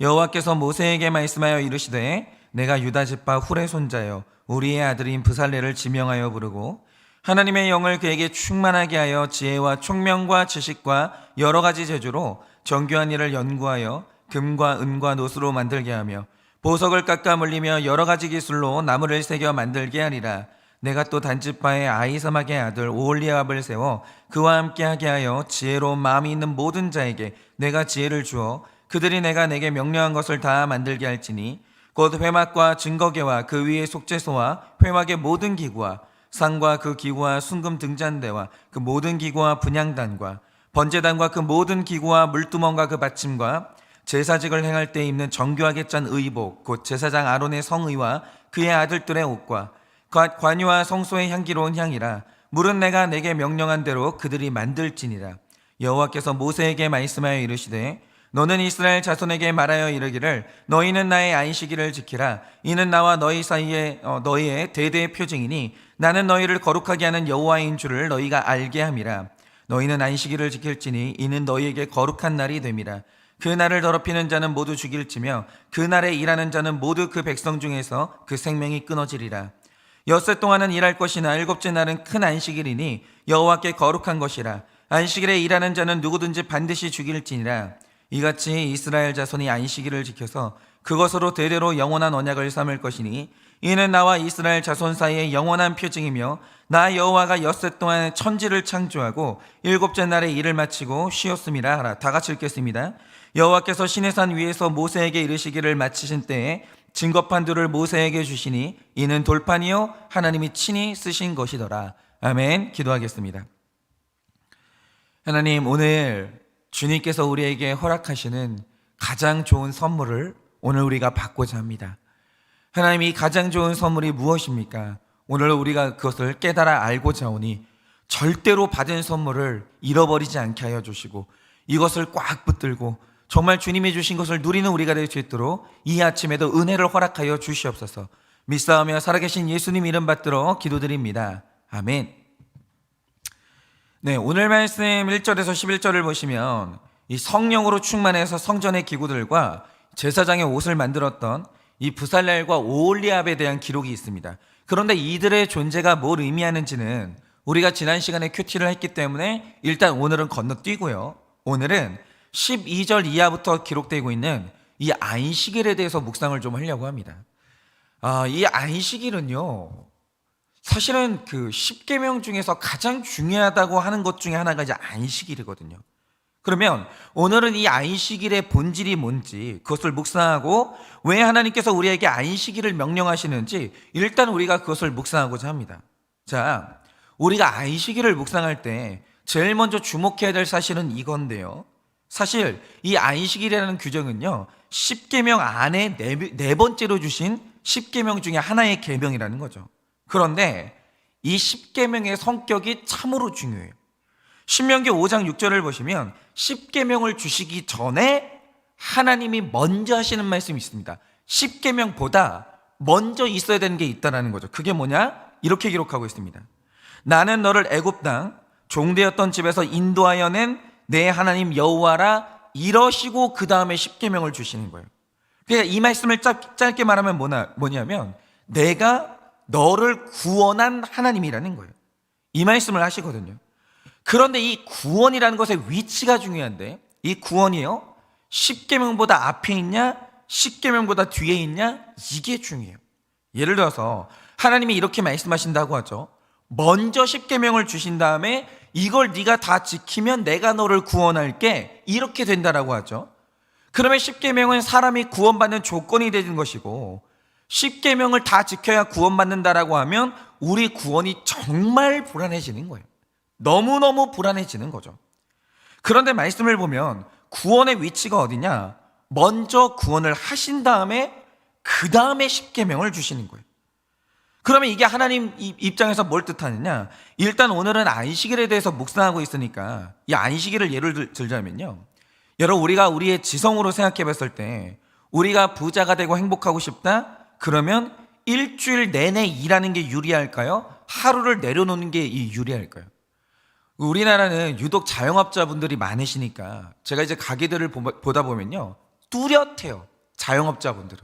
여호와께서 모세에게 말씀하여 이르시되 내가 유다 집파 훌의 손자여 우리의 아들인 브살레를 지명하여 부르고 하나님의 영을 그에게 충만하게 하여 지혜와 총명과 지식과 여러 가지 재주로 정교한 일을 연구하여 금과 은과 노수로 만들게 하며 보석을 깎아 물리며 여러 가지 기술로 나무를 새겨 만들게 하리라. 내가 또 단지파의 아히사막의 아들 오홀리압을 세워 그와 함께하게 하여 지혜로운 마음이 있는 모든 자에게 내가 지혜를 주어 그들이 내가 내게 명령한 것을 다 만들게 할지니 곧 회막과 증거계와 그 위에 속죄소와 회막의 모든 기구와 상과 그 기구와 순금 등잔대와 그 모든 기구와 분향단과 번제단과 그 모든 기구와 물두멍과 그 받침과 제사직을 행할 때 입는 정교하게 짠 의복 곧 제사장 아론의 성의와 그의 아들들의 옷과 관유와 성소의 향기로운 향이라. 물은 내가 내게 명령한 대로 그들이 만들지니라. 여호와께서 모세에게 말씀하여 이르시되 너는 이스라엘 자손에게 말하여 이르기를 너희는 나의 안식일을 지키라. 이는 나와 너희 사이에 너희의 대대의 표징이니 나는 너희를 거룩하게 하는 여호와인 줄을 너희가 알게 함이라. 너희는 안식일을 지킬지니 이는 너희에게 거룩한 날이 됨이라. 그 날을 더럽히는 자는 모두 죽일지며 그 날에 일하는 자는 모두 그 백성 중에서 그 생명이 끊어지리라. 엿새 동안은 일할 것이나 일곱째 날은 큰 안식일이니 여호와께 거룩한 것이라. 안식일에 일하는 자는 누구든지 반드시 죽일지니라. 이같이 이스라엘 자손이 안식일을 지켜서 그것으로 대대로 영원한 언약을 삼을 것이니 이는 나와 이스라엘 자손 사이의 영원한 표징이며 나 여호와가 엿새 동안 천지를 창조하고 일곱째 날에 일을 마치고 쉬었음이라 하라. 다 같이 읽겠습니다. 여호와께서 시내산 위에서 모세에게 이르시기를 마치신 때에 증거판들을 모세에게 주시니 이는 돌판이요 하나님이 친히 쓰신 것이더라. 아멘. 기도하겠습니다. 하나님, 오늘 주님께서 우리에게 허락하시는 가장 좋은 선물을 오늘 우리가 받고자 합니다. 하나님, 이 가장 좋은 선물이 무엇입니까? 오늘 우리가 그것을 깨달아 알고자 하오니 절대로 받은 선물을 잃어버리지 않게 하여 주시고 이것을 꽉 붙들고 정말 주님이 주신 것을 누리는 우리가 될 수 있도록 이 아침에도 은혜를 허락하여 주시옵소서. 믿사오며 살아계신 예수님 이름 받들어 기도드립니다. 아멘. 네, 오늘 말씀 1절에서 11절을 보시면 이 성령으로 충만해서 성전의 기구들과 제사장의 옷을 만들었던 이 브살렐과 오홀리압에 대한 기록이 있습니다. 그런데 이들의 존재가 뭘 의미하는지는 우리가 지난 시간에 큐티를 했기 때문에 일단 오늘은 건너뛰고요. 오늘은 12절 이하부터 기록되고 있는 이 안식일에 대해서 묵상을 좀 하려고 합니다. 이 안식일은요, 사실은 그 10계명 중에서 가장 중요하다고 하는 것 중에 하나가 이제 안식일이거든요. 그러면 오늘은 이 안식일의 본질이 뭔지 그것을 묵상하고 왜 하나님께서 우리에게 안식일을 명령하시는지 일단 우리가 그것을 묵상하고자 합니다. 자, 우리가 안식일을 묵상할 때 제일 먼저 주목해야 될 사실은 이건데요. 사실 이 안식일이라는 규정은요 10계명 안에 네 번째로 주신 10계명 중에 하나의 계명이라는 거죠. 그런데 이 10계명의 성격이 참으로 중요해요. 신명기 5장 6절을 보시면 10계명을 주시기 전에 하나님이 먼저 하시는 말씀이 있습니다. 10계명보다 먼저 있어야 되는 게 있다는 거죠. 그게 뭐냐? 이렇게 기록하고 있습니다. 나는 너를 애굽 땅 종되었던 집에서 인도하여 낸 내 하나님 여호와라 이러시고 그 다음에 10계명을 주시는 거예요. 그러니까 이 말씀을 짧게 말하면 뭐냐면 내가 너를 구원한 하나님이라는 거예요. 이 말씀을 하시거든요. 그런데 이 구원이라는 것의 위치가 중요한데 이 구원이요 10계명보다 앞에 있냐 10계명보다 뒤에 있냐 이게 중요해요. 예를 들어서 하나님이 이렇게 말씀하신다고 하죠. 먼저 10계명을 주신 다음에 이걸 네가 다 지키면 내가 너를 구원할게 이렇게 된다라고 하죠. 그러면 10계명은 사람이 구원받는 조건이 되는 것이고 10계명을 다 지켜야 구원받는다라고 하면 우리 구원이 정말 불안해지는 거예요. 너무너무 불안해지는 거죠. 그런데 말씀을 보면 구원의 위치가 어디냐? 먼저 구원을 하신 다음에 그 다음에 10계명을 주시는 거예요. 그러면 이게 하나님 입장에서 뭘 뜻하느냐? 일단 오늘은 안식일에 대해서 묵상하고 있으니까 이 안식일을 예를 들자면요, 여러분 우리가 우리의 지성으로 생각해 봤을 때 우리가 부자가 되고 행복하고 싶다? 그러면 일주일 내내 일하는 게 유리할까요? 하루를 내려놓는 게 유리할까요? 우리나라는 유독 자영업자분들이 많으시니까 제가 이제 가게들을 보다 보면요 뚜렷해요. 자영업자분들은.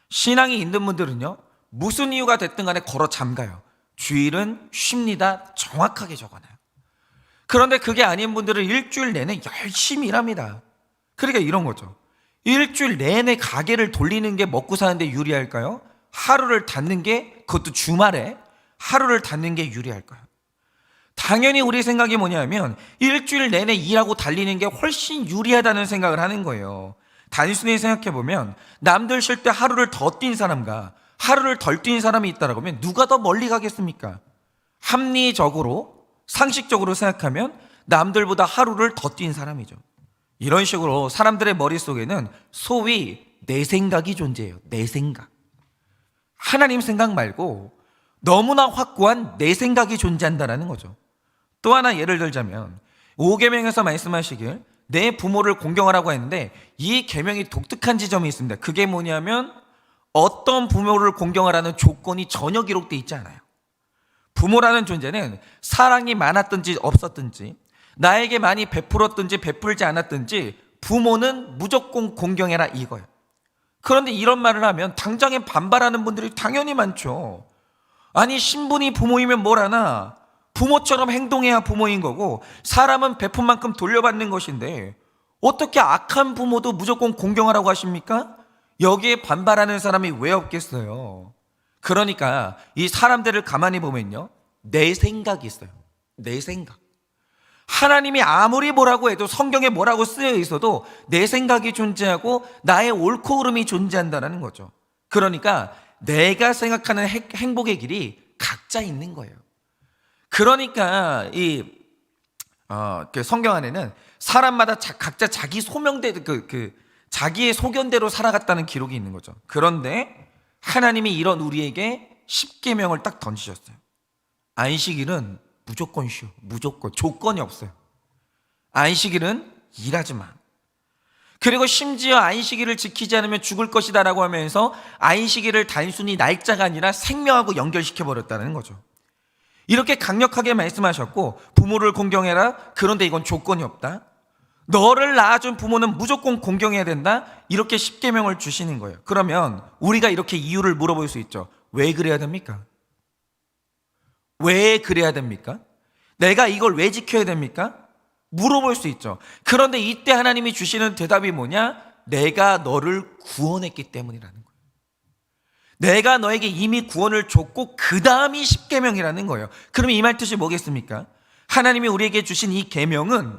신앙이 있는 분들은요, 무슨 이유가 됐든 간에 걸어 잠가요. 주일은 쉽니다. 정확하게 적어놔요. 그런데 그게 아닌 분들은 일주일 내내 열심히 일합니다. 그러니까 이런 거죠. 일주일 내내 가게를 돌리는 게 먹고 사는데 유리할까요? 하루를 닫는 게, 그것도 주말에 하루를 닫는 게 유리할까요? 당연히 우리 생각이 뭐냐면 일주일 내내 일하고 달리는 게 훨씬 유리하다는 생각을 하는 거예요. 단순히 생각해보면 남들 쉴 때 하루를 더 뛴 사람과 하루를 덜 뛴 사람이 있다라고 하면 누가 더 멀리 가겠습니까? 합리적으로, 상식적으로 생각하면 남들보다 하루를 더 뛴 사람이죠. 이런 식으로 사람들의 머릿속에는 소위 내 생각이 존재해요. 내 생각. 하나님 생각 말고 너무나 확고한 내 생각이 존재한다는 거죠. 또 하나 예를 들자면 5계명에서 말씀하시길 내 부모를 공경하라고 했는데 이 계명이 독특한 지점이 있습니다. 그게 뭐냐면 어떤 부모를 공경하라는 조건이 전혀 기록되어 있지 않아요. 부모라는 존재는 사랑이 많았든지 없었든지, 나에게 많이 베풀었든지 베풀지 않았든지 부모는 무조건 공경해라 이거예요. 그런데 이런 말을 하면 당장에 반발하는 분들이 당연히 많죠. 아니, 신분이 부모이면 뭘 하나? 부모처럼 행동해야 부모인 거고, 사람은 베푼 만큼 돌려받는 것인데 어떻게 악한 부모도 무조건 공경하라고 하십니까? 여기에 반발하는 사람이 왜 없겠어요? 그러니까 이 사람들을 가만히 보면요, 내 생각이 있어요. 내 생각. 하나님이 아무리 뭐라고 해도, 성경에 뭐라고 쓰여 있어도 내 생각이 존재하고 나의 옳고 그름이 존재한다는 거죠. 그러니까 내가 생각하는 행복의 길이 각자 있는 거예요. 그러니까 그 성경 안에는 사람마다 각자 자기 소명대로 자기의 소견대로 살아갔다는 기록이 있는 거죠. 그런데 하나님이 이런 우리에게 십계명을 딱 던지셨어요. 안식일은 무조건 쉬어. 무조건. 조건이 없어요. 안식일은 일하지 마. 그리고 심지어 안식일을 지키지 않으면 죽을 것이다 라고 하면서 안식일을 단순히 날짜가 아니라 생명하고 연결시켜 버렸다는 거죠. 이렇게 강력하게 말씀하셨고, 부모를 공경해라. 그런데 이건 조건이 없다. 너를 낳아준 부모는 무조건 공경해야 된다. 이렇게 십계명을 주시는 거예요. 그러면 우리가 이렇게 이유를 물어볼 수 있죠. 왜 그래야 됩니까? 왜 그래야 됩니까? 내가 이걸 왜 지켜야 됩니까? 물어볼 수 있죠. 그런데 이때 하나님이 주시는 대답이 뭐냐? 내가 너를 구원했기 때문이라는 거예요. 내가 너에게 이미 구원을 줬고 그 다음이 십계명이라는 거예요. 그러면 이 말 뜻이 뭐겠습니까? 하나님이 우리에게 주신 이 계명은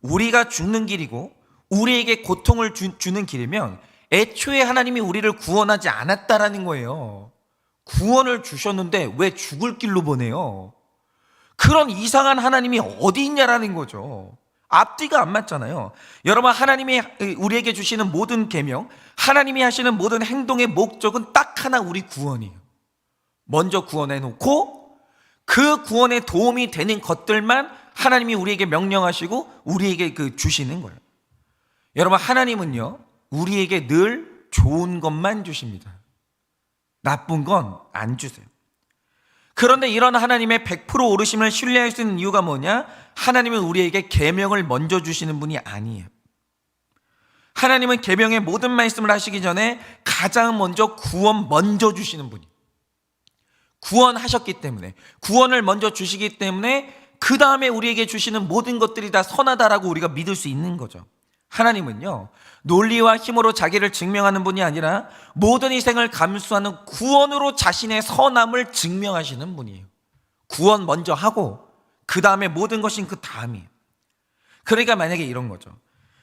우리가 죽는 길이고 우리에게 고통을 주는 길이면 애초에 하나님이 우리를 구원하지 않았다라는 거예요. 구원을 주셨는데 왜 죽을 길로 보내요? 그런 이상한 하나님이 어디 있냐라는 거죠. 앞뒤가 안 맞잖아요. 여러분, 하나님이 우리에게 주시는 모든 계명, 하나님이 하시는 모든 행동의 목적은 딱 하나, 우리 구원이에요. 먼저 구원해 놓고 그 구원에 도움이 되는 것들만 하나님이 우리에게 명령하시고 우리에게 주시는 거예요. 여러분, 하나님은요, 우리에게 늘 좋은 것만 주십니다. 나쁜 건 안 주세요. 그런데 이런 하나님의 100% 오르심을 신뢰할 수 있는 이유가 뭐냐? 하나님은 우리에게 계명을 먼저 주시는 분이 아니에요. 하나님은 계명의 모든 말씀을 하시기 전에 가장 먼저 구원 먼저 주시는 분이에요. 구원하셨기 때문에, 구원을 먼저 주시기 때문에 그 다음에 우리에게 주시는 모든 것들이 다 선하다라고 우리가 믿을 수 있는 거죠. 하나님은요, 논리와 힘으로 자기를 증명하는 분이 아니라 모든 희생을 감수하는 구원으로 자신의 선함을 증명하시는 분이에요. 구원 먼저 하고 그 다음에 모든 것인 그 다음이에요. 그러니까 만약에 이런 거죠.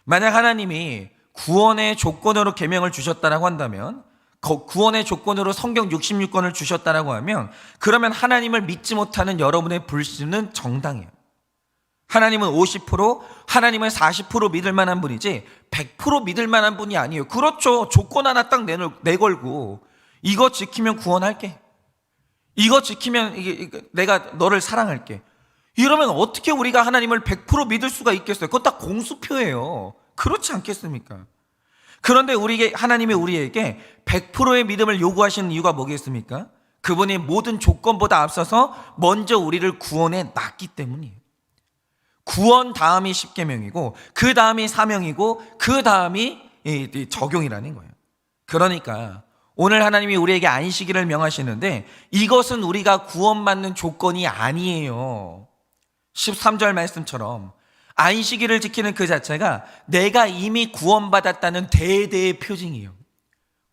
만약 하나님이 구원의 조건으로 계명을 주셨다라고 한다면, 구원의 조건으로 성경 66권을 주셨다라고 하면, 그러면 하나님을 믿지 못하는 여러분의 불신은 정당해요. 하나님은 50%, 하나님은 40% 믿을 만한 분이지 100% 믿을 만한 분이 아니에요. 그렇죠. 조건 하나 딱 내걸고 이거 지키면 구원할게, 이거 지키면 내가 너를 사랑할게, 이러면 어떻게 우리가 하나님을 100% 믿을 수가 있겠어요? 그건 딱 공수표예요. 그렇지 않겠습니까? 그런데 하나님이 우리에게 100%의 믿음을 요구하시는 이유가 뭐겠습니까? 그분이 모든 조건보다 앞서서 먼저 우리를 구원해 놨기 때문이에요. 구원 다음이 십계명이고 그 다음이 사명이고 그 다음이 이 적용이라는 거예요. 그러니까 오늘 하나님이 우리에게 안식일을 명하시는데 이것은 우리가 구원받는 조건이 아니에요. 13절 말씀처럼 안식일을 지키는 그 자체가 내가 이미 구원받았다는 대대의 표징이에요.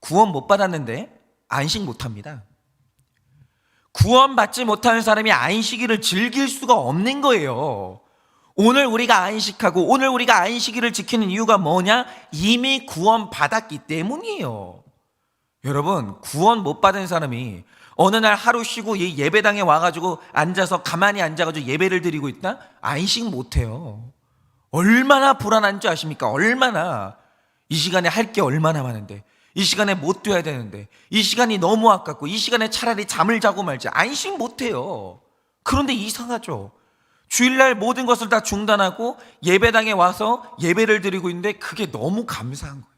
구원 못 받았는데 안식 못 합니다. 구원받지 못하는 사람이 안식일을 즐길 수가 없는 거예요. 오늘 우리가 안식하고 오늘 우리가 안식일을 지키는 이유가 뭐냐? 이미 구원받았기 때문이에요. 여러분, 구원 못 받은 사람이 어느 날 하루 쉬고 이 예배당에 와가지고 앉아서 가만히 앉아가지고 예배를 드리고 있다? 안식 못해요. 얼마나 불안한 줄 아십니까? 얼마나 이 시간에 할 게 얼마나 많은데, 이 시간에 못 돼야 되는데, 이 시간이 너무 아깝고, 이 시간에 차라리 잠을 자고 말지. 안식 못해요. 그런데 이상하죠. 주일날 모든 것을 다 중단하고 예배당에 와서 예배를 드리고 있는데 그게 너무 감사한 거예요.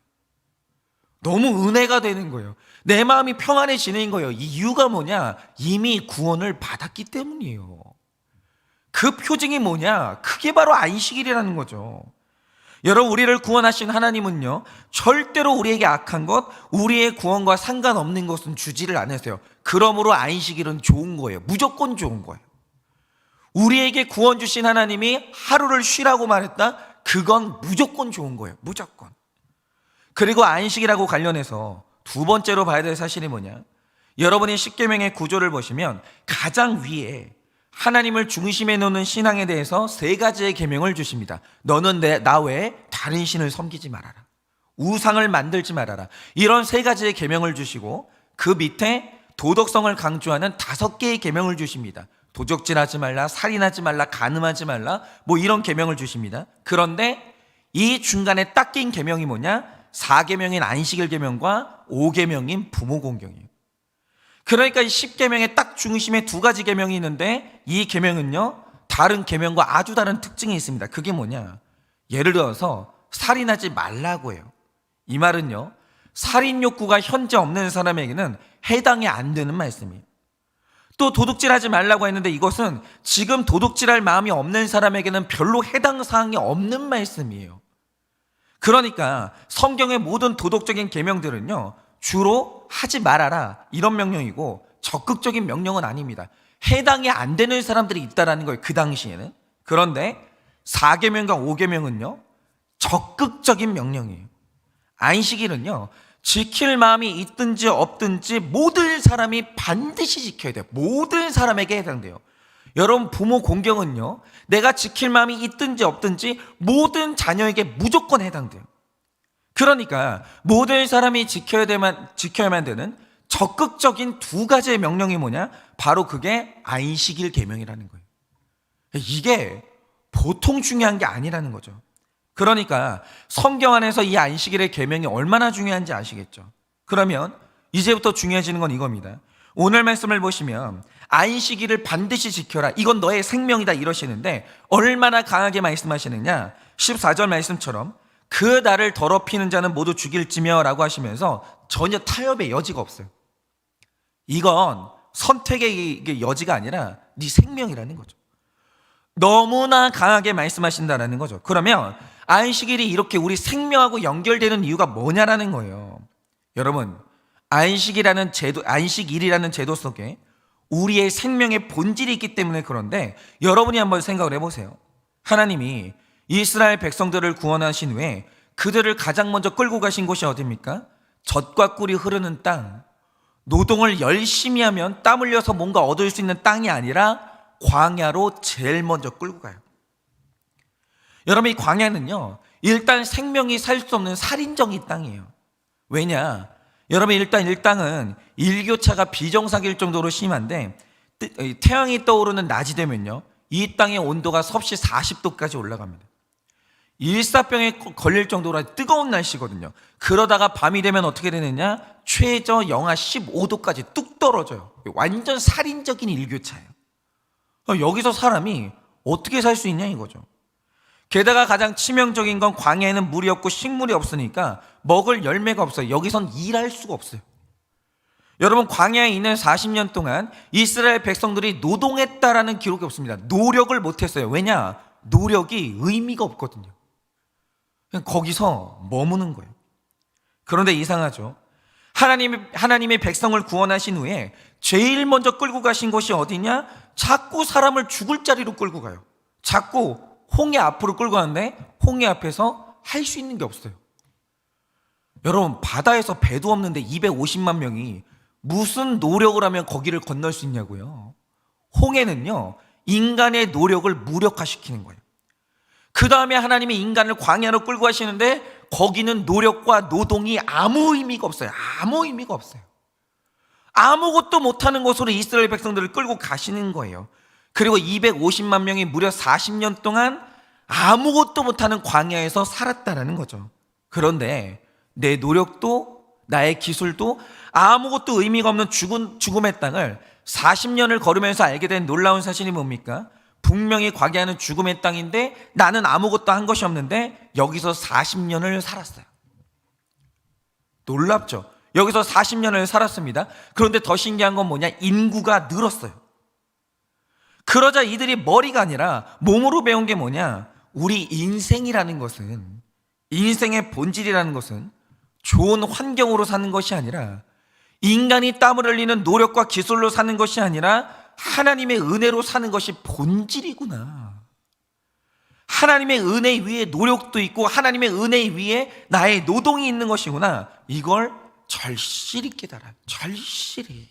너무 은혜가 되는 거예요. 내 마음이 평안해지는 거예요. 이 이유가 뭐냐? 이미 구원을 받았기 때문이에요. 그 표징이 뭐냐? 그게 바로 안식일이라는 거죠. 여러분, 우리를 구원하신 하나님은요, 절대로 우리에게 악한 것, 우리의 구원과 상관없는 것은 주지를 않으세요. 그러므로 안식일은 좋은 거예요. 무조건 좋은 거예요. 우리에게 구원 주신 하나님이 하루를 쉬라고 말했다? 그건 무조건 좋은 거예요. 무조건. 그리고 안식이라고 관련해서 두 번째로 봐야 될 사실이 뭐냐? 여러분이 십계명의 구조를 보시면 가장 위에 하나님을 중심에 놓는 신앙에 대해서 세 가지의 계명을 주십니다. 너는 나 외에 다른 신을 섬기지 말아라. 우상을 만들지 말아라. 이런 세 가지의 계명을 주시고 그 밑에 도덕성을 강조하는 5개의 계명을 주십니다. 도적질하지 말라, 살인하지 말라, 간음하지 말라, 뭐 이런 계명을 주십니다. 그런데 이 중간에 딱 낀 계명이 뭐냐? 4계명인 안식일 계명과 5계명인 부모 공경이에요. 그러니까 이 10계명의 딱 중심에 2가지 계명이 있는데 이 계명은요, 다른 계명과 아주 다른 특징이 있습니다. 그게 뭐냐? 예를 들어서 살인하지 말라고 해요. 이 말은요, 살인 욕구가 현재 없는 사람에게는 해당이 안 되는 말씀이에요. 또 도둑질하지 말라고 했는데 이것은 지금 도둑질할 마음이 없는 사람에게는 별로 해당 사항이 없는 말씀이에요. 그러니까 성경의 모든 도덕적인 계명들은요, 주로 하지 말아라 이런 명령이고 적극적인 명령은 아닙니다. 해당이 안 되는 사람들이 있다라는 거예요, 그 당시에는. 그런데 4계명과 5계명은요 적극적인 명령이에요. 안식일은요 지킬 마음이 있든지 없든지 모든 사람이 반드시 지켜야 돼요. 모든 사람에게 해당돼요. 여러분, 부모 공경은요, 내가 지킬 마음이 있든지 없든지 모든 자녀에게 무조건 해당돼요. 그러니까 모든 사람이 지켜야만 되는 적극적인 2가지의 명령이 뭐냐? 바로 그게 안식일 계명이라는 거예요. 이게 보통 중요한 게 아니라는 거죠. 그러니까 성경 안에서 이 안식일의 계명이 얼마나 중요한지 아시겠죠? 그러면 이제부터 중요해지는 건 이겁니다. 오늘 말씀을 보시면 안식일을 반드시 지켜라, 이건 너의 생명이다 이러시는데 얼마나 강하게 말씀하시느냐? 14절 말씀처럼 그 날을 더럽히는 자는 모두 죽일지며 라고 하시면서 전혀 타협의 여지가 없어요. 이건 선택의 여지가 아니라 네 생명이라는 거죠. 너무나 강하게 말씀하신다라는 거죠. 그러면 안식일이 이렇게 우리 생명하고 연결되는 이유가 뭐냐라는 거예요. 여러분, 안식일이라는 제도 속에 우리의 생명의 본질이 있기 때문에 그런데 여러분이 한번 생각을 해보세요. 하나님이 이스라엘 백성들을 구원하신 후에 그들을 가장 먼저 끌고 가신 곳이 어디입니까? 젖과 꿀이 흐르는 땅, 노동을 열심히 하면 땀 흘려서 뭔가 얻을 수 있는 땅이 아니라 광야로 제일 먼저 끌고 가요. 여러분, 이 광야는요 일단 생명이 살 수 없는 살인적인 땅이에요. 왜냐? 여러분, 일단 이 땅은 일교차가 비정상일 정도로 심한데 태양이 떠오르는 낮이 되면요 이 땅의 온도가 섭씨 40도까지 올라갑니다. 일사병에 걸릴 정도로 뜨거운 날씨거든요. 그러다가 밤이 되면 어떻게 되느냐? 최저 영하 15도까지 뚝 떨어져요. 완전 살인적인 일교차예요. 여기서 사람이 어떻게 살 수 있냐 이거죠. 게다가 가장 치명적인 건 광야에는 물이 없고 식물이 없으니까 먹을 열매가 없어요. 여기선 일할 수가 없어요. 여러분, 광야에 있는 40년 동안 이스라엘 백성들이 노동했다라는 기록이 없습니다. 노력을 못했어요. 왜냐? 노력이 의미가 없거든요. 그냥 거기서 머무는 거예요. 그런데 이상하죠. 하나님의 백성을 구원하신 후에 제일 먼저 끌고 가신 곳이 어디냐? 자꾸 사람을 죽을 자리로 끌고 가요. 자꾸 홍해 앞으로 끌고 가는데 홍해 앞에서 할 수 있는 게 없어요. 여러분, 바다에서 배도 없는데 250만 명이 무슨 노력을 하면 거기를 건널 수 있냐고요. 홍해는요, 인간의 노력을 무력화시키는 거예요. 그 다음에 하나님이 인간을 광야로 끌고 가시는데 거기는 노력과 노동이 아무 의미가 없어요. 아무 의미가 없어요. 아무것도 못하는 곳으로 이스라엘 백성들을 끌고 가시는 거예요. 그리고 250만 명이 무려 40년 동안 아무것도 못하는 광야에서 살았다라는 거죠. 그런데 내 노력도 나의 기술도 아무것도 의미가 없는 죽음의 땅을 40년을 걸으면서 알게 된 놀라운 사실이 뭡니까? 분명히 과거에는 죽음의 땅인데 나는 아무것도 한 것이 없는데 여기서 40년을 살았어요. 놀랍죠? 여기서 40년을 살았습니다. 그런데 더 신기한 건 뭐냐? 인구가 늘었어요. 그러자 이들이 머리가 아니라 몸으로 배운 게 뭐냐? 우리 인생이라는 것은, 인생의 본질이라는 것은 좋은 환경으로 사는 것이 아니라, 인간이 땀을 흘리는 노력과 기술로 사는 것이 아니라 하나님의 은혜로 사는 것이 본질이구나. 하나님의 은혜 위에 노력도 있고 하나님의 은혜 위에 나의 노동이 있는 것이구나. 이걸 절실히 깨달아요. 절실히.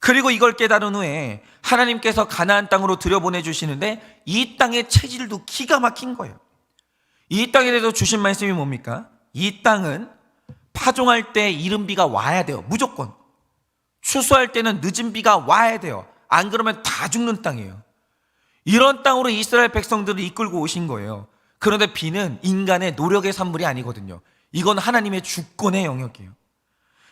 그리고 이걸 깨달은 후에 하나님께서 가나안 땅으로 들여보내주시는데 이 땅의 체질도 기가 막힌 거예요. 이 땅에 대해서 주신 말씀이 뭡니까? 이 땅은 파종할 때 이른 비가 와야 돼요. 무조건. 추수할 때는 늦은 비가 와야 돼요. 안 그러면 다 죽는 땅이에요. 이런 땅으로 이스라엘 백성들을 이끌고 오신 거예요. 그런데 비는 인간의 노력의 산물이 아니거든요. 이건 하나님의 주권의 영역이에요.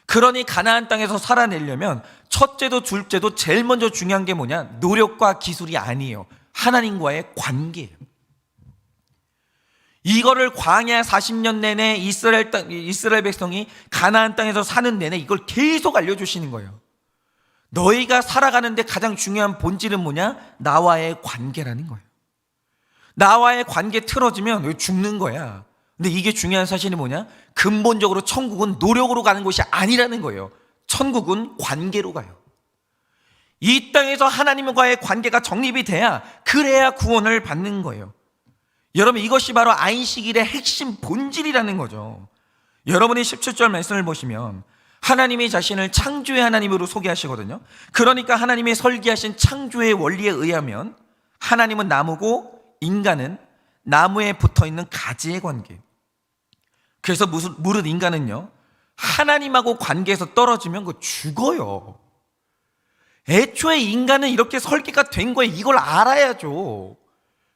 그러니 가나안 땅에서 살아내려면 첫째도 둘째도 제일 먼저 중요한 게 뭐냐? 노력과 기술이 아니에요. 하나님과의 관계예요. 이거를 광야 40년 내내 이스라엘 백성이 가나안 땅에서 사는 내내 이걸 계속 알려주시는 거예요. 너희가 살아가는데 가장 중요한 본질은 뭐냐? 나와의 관계라는 거예요. 나와의 관계 틀어지면 죽는 거야. 근데 이게 중요한 사실이 뭐냐? 근본적으로 천국은 노력으로 가는 곳이 아니라는 거예요. 천국은 관계로 가요. 이 땅에서 하나님과의 관계가 정립이 돼야, 그래야 구원을 받는 거예요. 여러분, 이것이 바로 안식일의 핵심 본질이라는 거죠. 여러분이 17절 말씀을 보시면 하나님이 자신을 창조의 하나님으로 소개하시거든요. 그러니까 하나님이 설계하신 창조의 원리에 의하면 하나님은 나무고 인간은 나무에 붙어있는 가지의 관계. 그래서 무릇 인간은요, 하나님하고 관계에서 떨어지면 그거 죽어요. 애초에 인간은 이렇게 설계가 된 거예요. 이걸 알아야죠.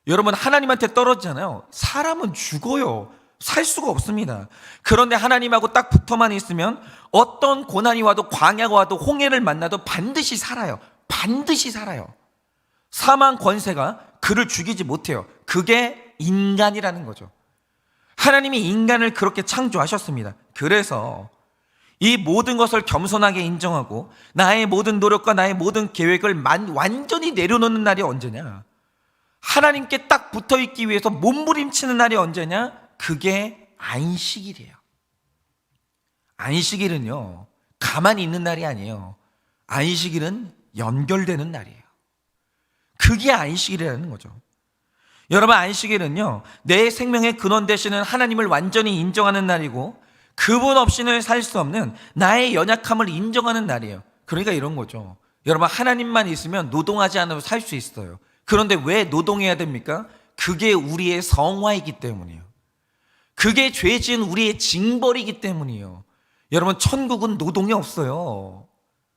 여러분, 하나님한테 떨어지잖아요. 사람은 죽어요. 살 수가 없습니다. 그런데 하나님하고 딱 붙어만 있으면 어떤 고난이 와도, 광야가 와도, 홍해를 만나도 반드시 살아요. 반드시 살아요. 사망 권세가 그를 죽이지 못해요. 그게 인간이라는 거죠. 하나님이 인간을 그렇게 창조하셨습니다. 그래서 이 모든 것을 겸손하게 인정하고 나의 모든 노력과 나의 모든 계획을 완전히 내려놓는 날이 언제냐? 하나님께 딱 붙어있기 위해서 몸부림치는 날이 언제냐? 그게 안식일이에요. 안식일은요, 가만히 있는 날이 아니에요. 안식일은 연결되는 날이에요. 그게 안식일이라는 거죠. 여러분, 안식일은요, 내 생명의 근원 되시는 하나님을 완전히 인정하는 날이고, 그분 없이는 살 수 없는 나의 연약함을 인정하는 날이에요. 그러니까 이런 거죠. 여러분, 하나님만 있으면 노동하지 않으면 살 수 있어요. 그런데 왜 노동해야 됩니까? 그게 우리의 성화이기 때문이에요. 그게 죄 지은 우리의 징벌이기 때문이에요. 여러분, 천국은 노동이 없어요.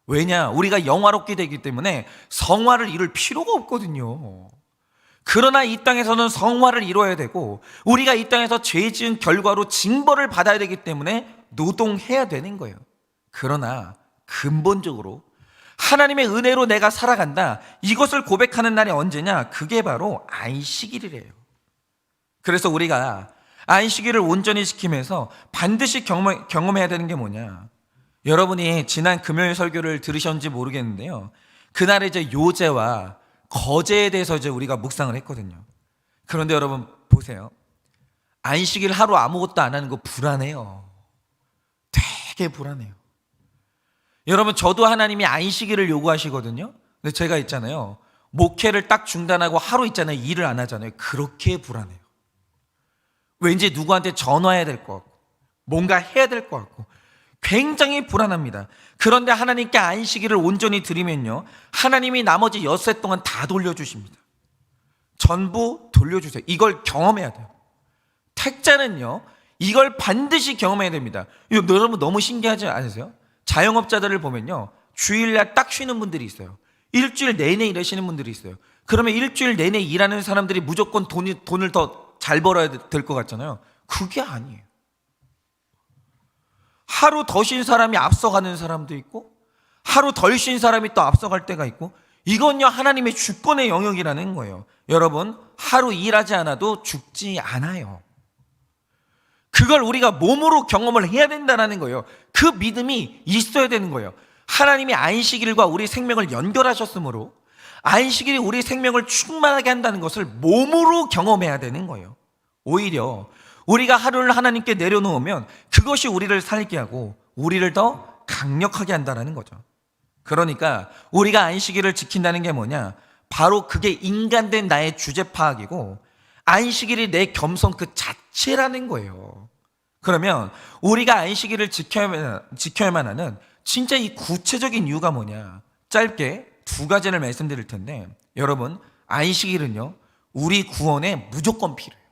왜냐? 우리가 영화롭게 되기 때문에 성화를 이룰 필요가 없거든요. 그러나 이 땅에서는 성화를 이뤄야 되고, 우리가 이 땅에서 죄 지은 결과로 징벌을 받아야 되기 때문에 노동해야 되는 거예요. 그러나 근본적으로 하나님의 은혜로 내가 살아간다, 이것을 고백하는 날이 언제냐? 그게 바로 안식일이래요. 그래서 우리가 안식일을 온전히 지키면서 반드시 경험해야 되는 게 뭐냐? 여러분이 지난 금요일 설교를 들으셨는지 모르겠는데요, 그날에 이제 요제와 거제에 대해서 이제 우리가 묵상을 했거든요. 그런데 여러분 보세요. 안식일 하루 아무것도 안 하는 거 불안해요. 되게 불안해요. 여러분, 저도 하나님이 안식일을 요구하시거든요. 근데 제가 있잖아요, 목회를 딱 중단하고 하루 있잖아요, 일을 안 하잖아요. 그렇게 불안해요. 왠지 누구한테 전화해야 될 것 같고 뭔가 해야 될 것 같고 굉장히 불안합니다. 그런데 하나님께 안식일을 온전히 드리면요, 하나님이 나머지 엿새 동안 다 돌려주십니다. 전부 돌려주세요. 이걸 경험해야 돼요. 택자는요, 이걸 반드시 경험해야 됩니다. 이거 여러분 너무 신기하지 않으세요? 자영업자들을 보면요, 주일날 딱 쉬는 분들이 있어요. 일주일 내내 일하시는 분들이 있어요. 그러면 일주일 내내 일하는 사람들이 무조건 돈을 더 잘 벌어야 될 것 같잖아요. 그게 아니에요. 하루 더 쉰 사람이 앞서가는 사람도 있고 하루 덜 쉰 사람이 또 앞서갈 때가 있고, 이건요 하나님의 주권의 영역이라는 거예요. 여러분, 하루 일하지 않아도 죽지 않아요. 그걸 우리가 몸으로 경험을 해야 된다는 거예요. 그 믿음이 있어야 되는 거예요. 하나님이 안식일과 우리 생명을 연결하셨으므로 안식일이 우리 생명을 충만하게 한다는 것을 몸으로 경험해야 되는 거예요. 오히려 우리가 하루를 하나님께 내려놓으면 그것이 우리를 살게 하고 우리를 더 강력하게 한다는 거죠. 그러니까 우리가 안식일을 지킨다는 게 뭐냐? 바로 그게 인간된 나의 주제 파악이고 안식일이 내 겸손 그 자체라는 거예요. 그러면 우리가 안식일을 지켜야만 하는 진짜 이 구체적인 이유가 뭐냐? 짧게 두 가지를 말씀드릴 텐데, 여러분, 안식일은요 우리 구원에 무조건 필요해요.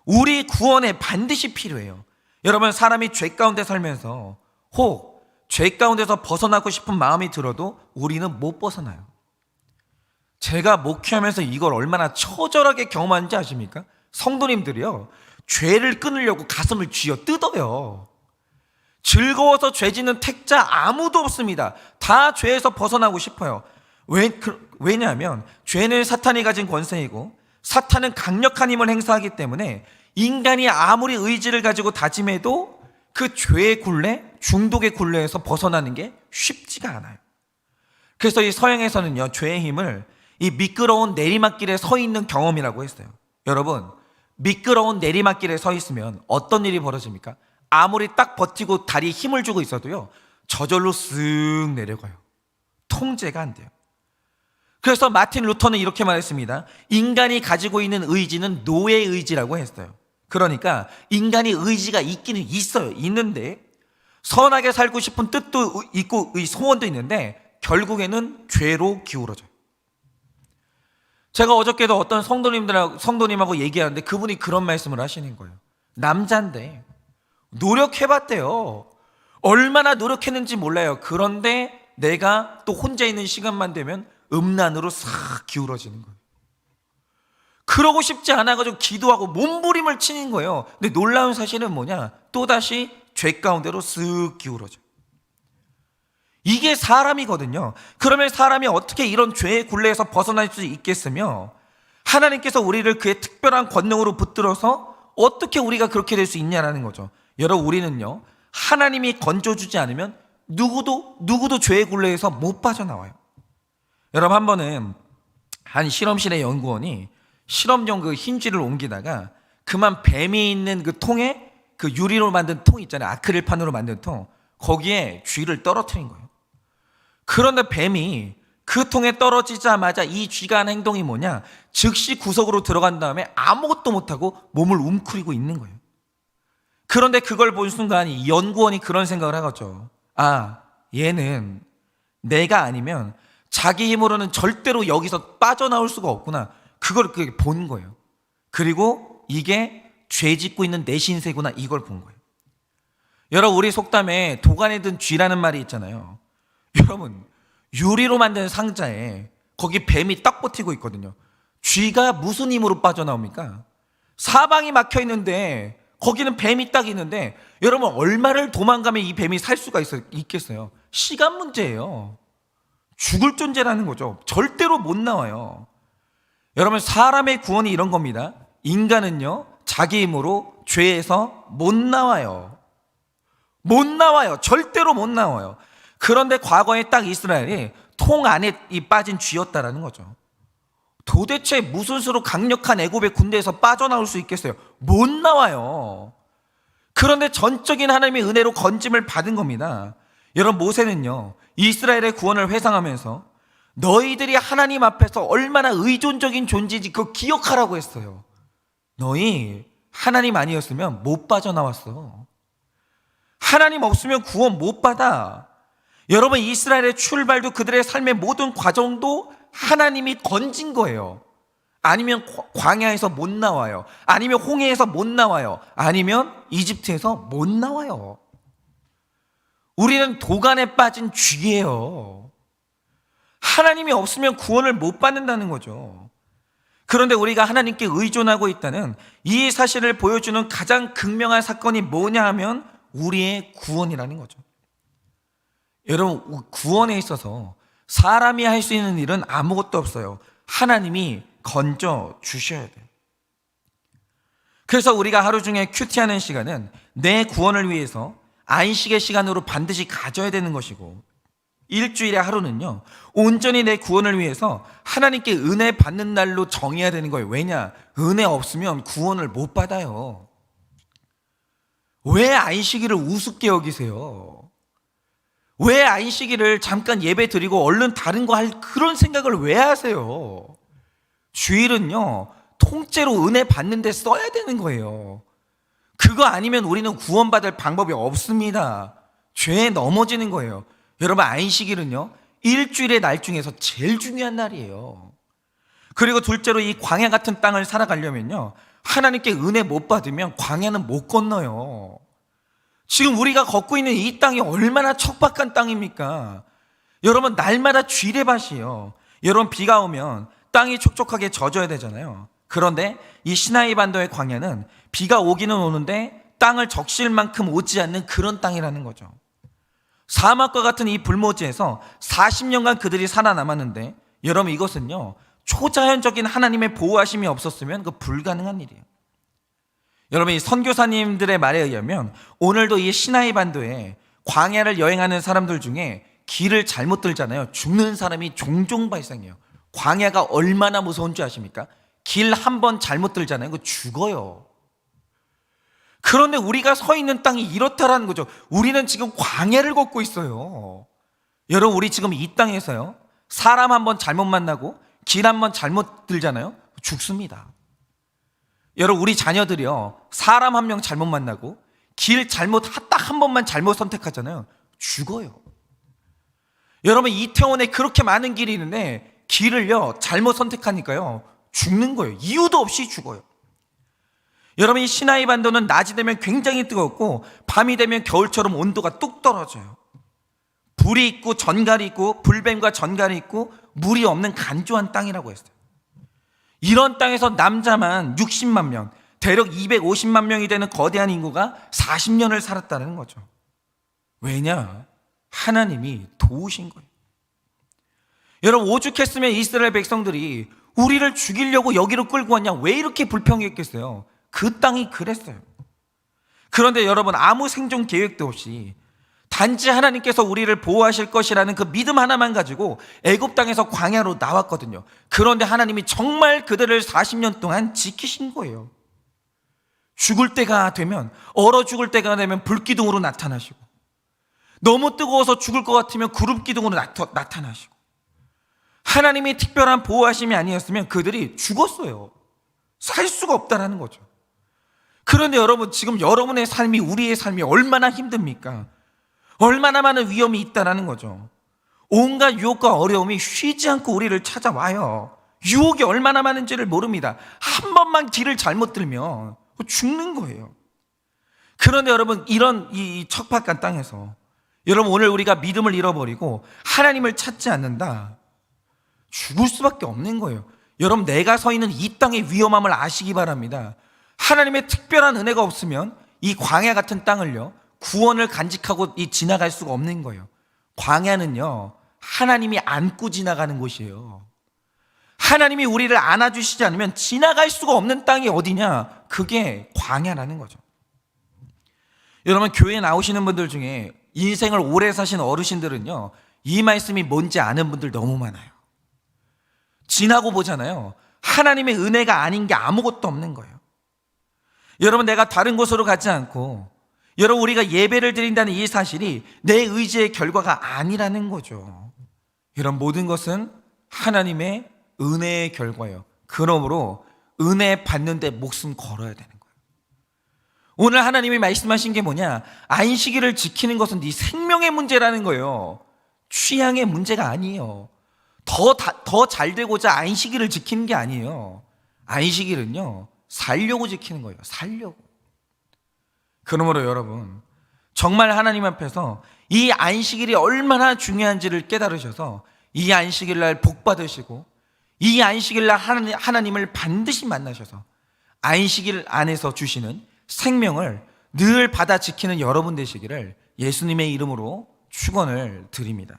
우리 구원에 반드시 필요해요. 여러분, 사람이 죄 가운데 살면서 혹 죄 가운데서 벗어나고 싶은 마음이 들어도 우리는 못 벗어나요. 제가 목회하면서 이걸 얼마나 처절하게 경험하는지 아십니까? 성도님들이요, 죄를 끊으려고 가슴을 쥐어 뜯어요. 즐거워서 죄 짓는 택자 아무도 없습니다. 다 죄에서 벗어나고 싶어요. 왜냐하면 죄는 사탄이 가진 권세이고 사탄은 강력한 힘을 행사하기 때문에 인간이 아무리 의지를 가지고 다짐해도 그 죄의 굴레, 중독의 굴레에서 벗어나는 게 쉽지가 않아요. 그래서 이 서양에서는요, 죄의 힘을 이 미끄러운 내리막길에 서 있는 경험이라고 했어요. 여러분, 미끄러운 내리막길에 서 있으면 어떤 일이 벌어집니까? 아무리 딱 버티고 다리에 힘을 주고 있어도요, 저절로 쓱 내려가요. 통제가 안 돼요. 그래서 마틴 루터는 이렇게 말했습니다. 인간이 가지고 있는 의지는 노예 의지라고 했어요. 그러니까 인간이 의지가 있기는 있어요. 있는데 선하게 살고 싶은 뜻도 있고 소원도 있는데 결국에는 죄로 기울어져요. 제가 어저께도 어떤 성도님하고 얘기하는데 그분이 그런 말씀을 하시는 거예요. 남자인데 노력해봤대요. 얼마나 노력했는지 몰라요. 그런데 내가 또 혼자 있는 시간만 되면 음란으로 싹 기울어지는 거예요. 그러고 싶지 않아가지고 기도하고 몸부림을 치는 거예요. 근데 놀라운 사실은 뭐냐? 또다시 죄 가운데로 쓱 기울어져요. 이게 사람이거든요. 그러면 사람이 어떻게 이런 죄의 굴레에서 벗어날 수 있겠으며, 하나님께서 우리를 그의 특별한 권능으로 붙들어서 어떻게 우리가 그렇게 될 수 있냐라는 거죠. 여러분, 우리는요 하나님이 건져주지 않으면 누구도 죄의 굴레에서 못 빠져나와요. 여러분, 한 번은 한 실험실의 연구원이 실험용 그 힌지를 옮기다가 그만 뱀이 있는 그 통에, 그 유리로 만든 통 있잖아요, 아크릴판으로 만든 통, 거기에 쥐를 떨어뜨린 거예요. 그런데 뱀이 그 통에 떨어지자마자 이 쥐가 한 행동이 뭐냐? 즉시 구석으로 들어간 다음에 아무것도 못하고 몸을 웅크리고 있는 거예요. 그런데 그걸 본 순간 이 연구원이 그런 생각을 하겠죠. 아, 얘는 내가 아니면 자기 힘으로는 절대로 여기서 빠져나올 수가 없구나. 그걸 본 거예요. 그리고 이게 죄 짓고 있는 내 신세구나, 이걸 본 거예요. 여러분, 우리 속담에 도간에 든 쥐라는 말이 있잖아요. 여러분, 유리로 만든 상자에 거기 뱀이 딱 버티고 있거든요. 쥐가 무슨 힘으로 빠져나옵니까? 사방이 막혀 있는데 거기는 뱀이 딱 있는데, 여러분, 얼마를 도망가면 이 뱀이 살 수가 있겠어요? 시간 문제예요. 죽을 존재라는 거죠. 절대로 못 나와요. 여러분, 사람의 구원이 이런 겁니다. 인간은요 자기 힘으로 죄에서 못 나와요. 못 나와요. 절대로 못 나와요. 그런데 과거에 딱 이스라엘이 통 안에 빠진 쥐였다라는 거죠. 도대체 무슨 수로 강력한 애굽의 군대에서 빠져나올 수 있겠어요? 못 나와요. 그런데 전적인 하나님의 은혜로 건짐을 받은 겁니다. 여러분, 모세는요, 이스라엘의 구원을 회상하면서 너희들이 하나님 앞에서 얼마나 의존적인 존재인지 그거 기억하라고 했어요. 너희 하나님 아니었으면 못 빠져나왔어. 하나님 없으면 구원 못 받아. 여러분, 이스라엘의 출발도 그들의 삶의 모든 과정도 하나님이 건진 거예요. 아니면 광야에서 못 나와요. 아니면 홍해에서 못 나와요. 아니면 이집트에서 못 나와요. 우리는 도간에 빠진 쥐예요. 하나님이 없으면 구원을 못 받는다는 거죠. 그런데 우리가 하나님께 의존하고 있다는 이 사실을 보여주는 가장 극명한 사건이 뭐냐 하면 우리의 구원이라는 거죠. 여러분, 구원에 있어서 사람이 할 수 있는 일은 아무것도 없어요. 하나님이 건져 주셔야 돼요. 그래서 우리가 하루 중에 큐티하는 시간은 내 구원을 위해서 안식의 시간으로 반드시 가져야 되는 것이고, 일주일의 하루는요, 온전히 내 구원을 위해서 하나님께 은혜 받는 날로 정해야 되는 거예요. 왜냐? 은혜 없으면 구원을 못 받아요. 왜 안식일을 우습게 여기세요? 왜 안식일을 잠깐 예배 드리고 얼른 다른 거 할 그런 생각을 왜 하세요? 주일은요, 통째로 은혜 받는 데 써야 되는 거예요. 그거 아니면 우리는 구원받을 방법이 없습니다. 죄에 넘어지는 거예요. 여러분, 안식일은요, 일주일의 날 중에서 제일 중요한 날이에요. 그리고 둘째로 이 광야 같은 땅을 살아가려면요, 하나님께 은혜 못 받으면 광야는 못 건너요. 지금 우리가 걷고 있는 이 땅이 얼마나 척박한 땅입니까? 여러분, 날마다 쥐레밭이에요. 여러분, 비가 오면 땅이 촉촉하게 젖어야 되잖아요. 그런데 이 시나이 반도의 광야는 비가 오기는 오는데 땅을 적실 만큼 오지 않는 그런 땅이라는 거죠. 사막과 같은 이 불모지에서 40년간 그들이 살아남았는데, 여러분, 이것은요, 초자연적인 하나님의 보호하심이 없었으면 그 불가능한 일이에요. 여러분, 이 선교사님들의 말에 의하면 오늘도 이 시나이 반도에 광야를 여행하는 사람들 중에 길을 잘못 들잖아요. 죽는 사람이 종종 발생해요. 광야가 얼마나 무서운 줄 아십니까? 길 한 번 잘못 들잖아요. 그거 죽어요. 그런데 우리가 서 있는 땅이 이렇다라는 거죠. 우리는 지금 광야를 걷고 있어요. 여러분, 우리 지금 이 땅에서요, 사람 한 번 잘못 만나고 길 한 번 잘못 들잖아요. 죽습니다. 여러분, 우리 자녀들이요, 사람 한 명 잘못 만나고 길 잘못 딱 한 번만 잘못 선택하잖아요. 죽어요. 여러분, 이태원에 그렇게 많은 길이 있는데 길을요 잘못 선택하니까요 죽는 거예요. 이유도 없이 죽어요. 여러분, 이 시나이 반도는 낮이 되면 굉장히 뜨겁고 밤이 되면 겨울처럼 온도가 뚝 떨어져요. 불이 있고 전갈이 있고 불뱀과 전갈이 있고 물이 없는 간조한 땅이라고 했어요. 이런 땅에서 남자만 60만 명, 대략 250만 명이 되는 거대한 인구가 40년을 살았다는 거죠. 왜냐? 하나님이 도우신 거예요. 여러분, 오죽했으면 이스라엘 백성들이 우리를 죽이려고 여기로 끌고 왔냐, 왜 이렇게 불평했겠어요? 그 땅이 그랬어요. 그런데 여러분, 아무 생존 계획도 없이 단지 하나님께서 우리를 보호하실 것이라는 그 믿음 하나만 가지고 애굽 땅에서 광야로 나왔거든요. 그런데 하나님이 정말 그들을 40년 동안 지키신 거예요. 죽을 때가 되면, 얼어 죽을 때가 되면 불기둥으로 나타나시고, 너무 뜨거워서 죽을 것 같으면 구름 기둥으로 나타나시고, 하나님이 특별한 보호하심이 아니었으면 그들이 죽었어요. 살 수가 없다라는 거죠. 그런데 여러분, 지금 여러분의 삶이, 우리의 삶이 얼마나 힘듭니까? 얼마나 많은 위험이 있다라는 거죠. 온갖 유혹과 어려움이 쉬지 않고 우리를 찾아와요. 유혹이 얼마나 많은지를 모릅니다. 한 번만 길을 잘못 들면 죽는 거예요. 그런데 여러분, 이런 이 척박한 땅에서 여러분, 오늘 우리가 믿음을 잃어버리고 하나님을 찾지 않는다, 죽을 수밖에 없는 거예요. 여러분, 내가 서 있는 이 땅의 위험함을 아시기 바랍니다. 하나님의 특별한 은혜가 없으면 이 광야 같은 땅을요 구원을 간직하고 지나갈 수가 없는 거예요. 광야는요 하나님이 안고 지나가는 곳이에요. 하나님이 우리를 안아주시지 않으면 지나갈 수가 없는 땅이 어디냐? 그게 광야라는 거죠. 여러분, 교회에 나오시는 분들 중에 인생을 오래 사신 어르신들은요 이 말씀이 뭔지 아는 분들 너무 많아요. 지나고 보잖아요. 하나님의 은혜가 아닌 게 아무것도 없는 거예요. 여러분, 내가 다른 곳으로 가지 않고 여러분, 우리가 예배를 드린다는 이 사실이 내 의지의 결과가 아니라는 거죠. 이런 모든 것은 하나님의 은혜의 결과예요. 그러므로 은혜 받는데 목숨 걸어야 되는 거예요. 오늘 하나님이 말씀하신 게 뭐냐? 안식일을 지키는 것은 네 생명의 문제라는 거예요. 취향의 문제가 아니에요. 더 잘 되고자 안식일을 지키는 게 아니에요. 안식일은요, 살려고 지키는 거예요. 살려고. 그러므로 여러분, 정말 하나님 앞에서 이 안식일이 얼마나 중요한지를 깨달으셔서 이 안식일날 복 받으시고 이 안식일날 하나님을 반드시 만나셔서 안식일 안에서 주시는 생명을 늘 받아 지키는 여러분 되시기를 예수님의 이름으로 축원을 드립니다.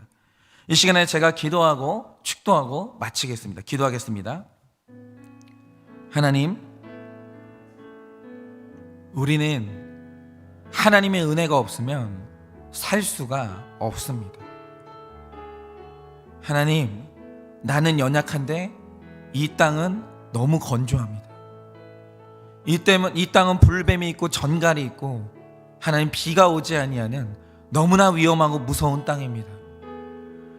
이 시간에 제가 기도하고 축도하고 마치겠습니다. 기도하겠습니다. 하나님, 우리는 하나님의 은혜가 없으면 살 수가 없습니다. 하나님, 나는 연약한데 이 땅은 너무 건조합니다. 이 땅은 불뱀이 있고 전갈이 있고 하나님, 비가 오지 아니하는 너무나 위험하고 무서운 땅입니다.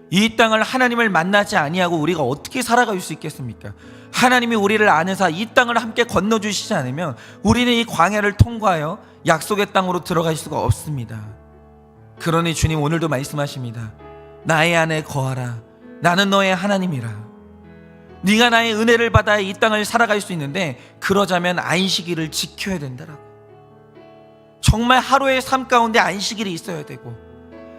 이 땅을 하나님을 만나지 아니하고 우리가 어떻게 살아갈 수 있겠습니까? 하나님이 우리를 안에서 이 땅을 함께 건너주시지 않으면 우리는 이 광야를 통과하여 약속의 땅으로 들어갈 수가 없습니다. 그러니 주님, 오늘도 말씀하십니다. 나의 안에 거하라. 나는 너의 하나님이라. 네가 나의 은혜를 받아 이 땅을 살아갈 수 있는데 그러자면 안식일을 지켜야 된다라고. 정말 하루의 삶 가운데 안식일이 있어야 되고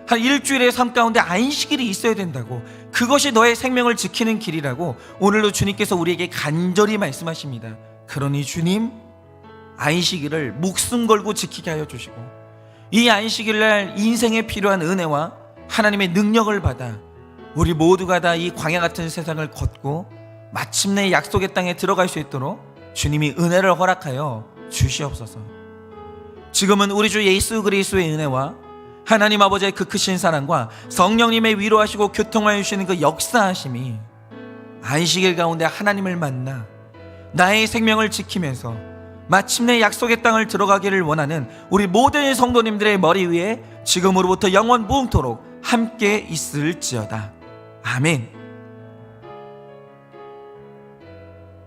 한 일주일의 삶 가운데 안식일이 있어야 된다고. 그것이 너의 생명을 지키는 길이라고 오늘도 주님께서 우리에게 간절히 말씀하십니다. 그러니 주님, 안식일을 목숨 걸고 지키게 하여 주시고 이 안식일날 인생에 필요한 은혜와 하나님의 능력을 받아 우리 모두가 다 이 광야 같은 세상을 걷고 마침내 약속의 땅에 들어갈 수 있도록 주님이 은혜를 허락하여 주시옵소서. 지금은 우리 주 예수 그리스도의 은혜와 하나님 아버지의 그 크신 사랑과 성령님의 위로하시고 교통하여 주시는 그 역사하심이 안식일 가운데 하나님을 만나 나의 생명을 지키면서 마침내 약속의 땅을 들어가기를 원하는 우리 모든 성도님들의 머리 위에 지금으로부터 영원 무궁토록 함께 있을지어다. 아멘.